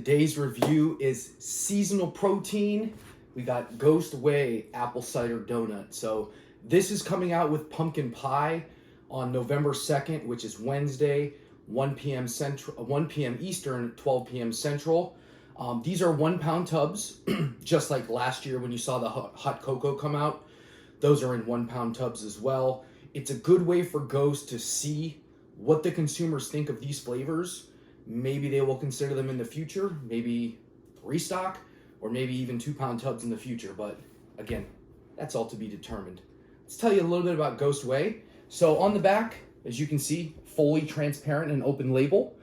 Today's review is seasonal protein. We got Ghost Whey apple cider donut. So this is coming out with pumpkin pie on November 2nd, which is Wednesday, 1 p.m. Central, 1 p.m. Eastern, 12 p.m. Central. These are 1 pound tubs, just like last year when you saw the hot cocoa come out. Those are in 1 pound tubs as well. It's a good way for Ghost to see what the consumers think of these flavors. Maybe they will consider them in the future, maybe restock, or maybe even 2 pound tubs in the future. But again, that's all to be determined. Let's tell you a little bit about Ghost Whey. So on the back, as you can see, fully transparent and open label.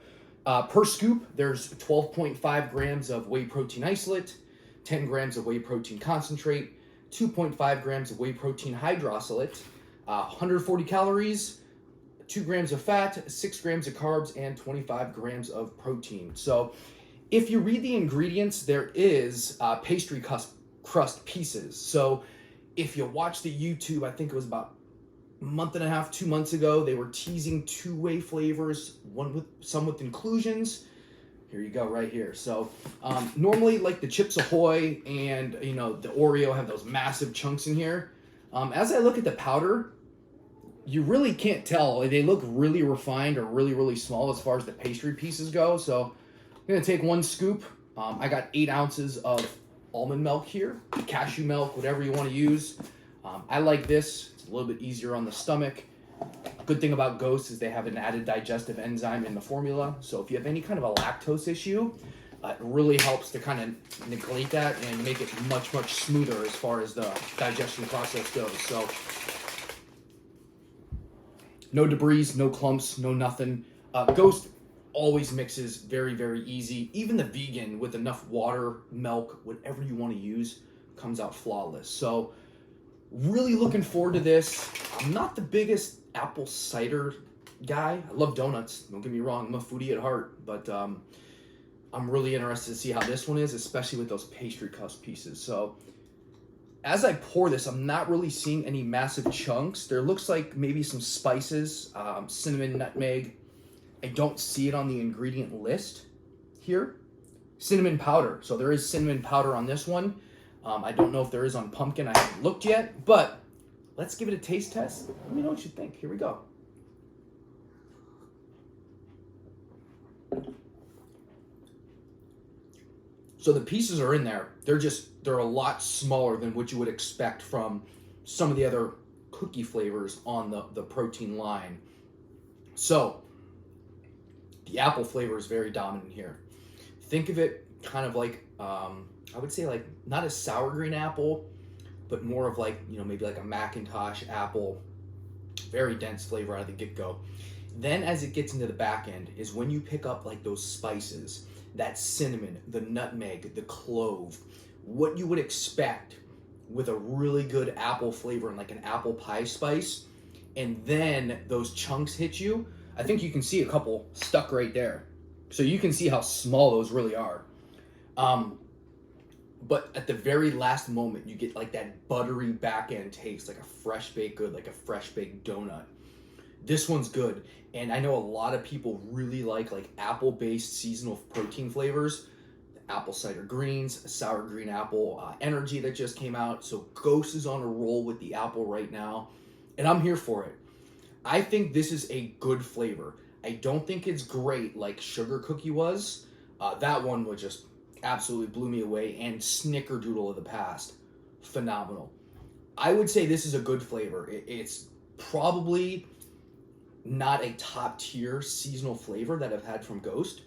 Per scoop, there's 12.5 grams of whey protein isolate, 10 grams of whey protein concentrate, 2.5 grams of whey protein hydrolysate, 140 calories, 2 grams of fat, 6 grams of carbs, and 25 grams of protein. So if you read the ingredients, there is pastry crust pieces. So if you watch the YouTube, I think it was about a month and a half, 2 months ago, they were teasing 2 whey flavors, some with inclusions. Here you go, right here. So normally, like the Chips Ahoy and the Oreo have those massive chunks in here. As I look at the powder, you really can't tell. They look really refined or really, really small as far as the pastry pieces go. So I'm gonna take 1 scoop. I got 8 ounces of almond milk here, cashew milk, whatever you want to use. I like this. It's a little bit easier on the stomach. Good thing about Ghost is they have an added digestive enzyme in the formula. So if you have any kind of a lactose issue, it really helps to kind of negate that and make it much, much smoother as far as the digestion process goes. So no debris, no clumps, no nothing. Ghost always mixes very, very easy. Even the vegan with enough water, milk, whatever you want to use, comes out flawless. So really looking forward to this. I'm not the biggest apple cider guy. I love donuts, don't get me wrong. I'm a foodie at heart, but I'm really interested to see how this one is, especially with those pastry crust pieces. So as I pour this, I'm not really seeing any massive chunks. There looks like maybe some spices, cinnamon, nutmeg. I don't see it on the ingredient list here. Cinnamon powder. So there is cinnamon powder on this one. I don't know if there is on pumpkin. I haven't looked yet, but let's give it a taste test. Let me know what you think. Here we go. So the pieces are in there. They're a lot smaller than what you would expect from some of the other cookie flavors on the protein line. So the apple flavor is very dominant here. Think of it kind of like, I would say like not a sour green apple, but more of like, maybe like a Macintosh apple. Very dense flavor out of the get-go. Then as it gets into the back end is when you pick up like those spices, that cinnamon, the nutmeg, the clove, what you would expect with a really good apple flavor and like an apple pie spice. And then those chunks hit you. I think you can see a couple stuck right there. So you can see how small those really are. But at the very last moment, you get like that buttery back end taste, like a fresh baked good, like a fresh baked donut. This one's good. And I know a lot of people really like apple-based seasonal protein flavors. The apple cider greens, sour green apple energy that just came out. So Ghost is on a roll with the apple right now. And I'm here for it. I think this is a good flavor. I don't think it's great like Sugar Cookie was. That one was just absolutely blew me away. And Snickerdoodle of the past, phenomenal. I would say this is a good flavor. It's probably not a top tier seasonal flavor that I've had from Ghost,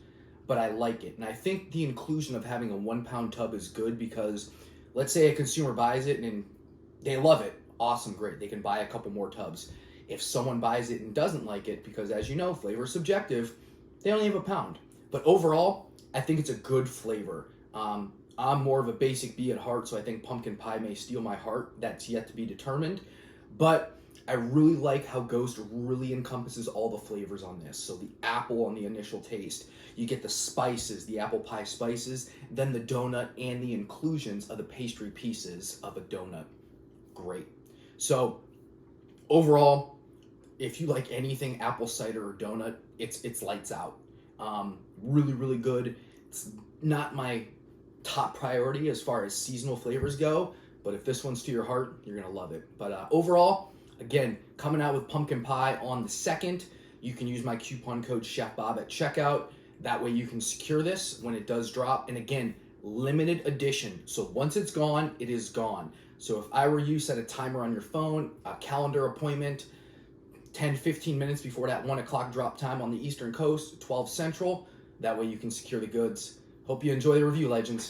but I like it. And I think the inclusion of having a 1 pound tub is good because let's say a consumer buys it and they love it. Awesome, great. They can buy a couple more tubs. If someone buys it and doesn't like it, because as you know, flavor is subjective, they only have a pound. But overall, I think it's a good flavor. I'm more of a basic bee at heart, so I think pumpkin pie may steal my heart. That's yet to be determined. But I really like how Ghost really encompasses all the flavors on this. So the apple on the initial taste, you get the spices, the apple pie spices, then the donut and the inclusions of the pastry pieces of a donut. Great. So overall, if you like anything apple cider or donut, it's lights out. Really, really good. It's not my top priority as far as seasonal flavors go, but if this one's to your heart, you're gonna love it. But overall, again, coming out with pumpkin pie on the 2nd. You can use my coupon code Chef Bob at checkout. That way you can secure this when it does drop. And again, limited edition. So once it's gone, it is gone. So if I were you, set a timer on your phone, a calendar appointment, 10, 15 minutes before that 1 o'clock drop time on the Eastern Coast, 12 Central. That way you can secure the goods. Hope you enjoy the review, legends.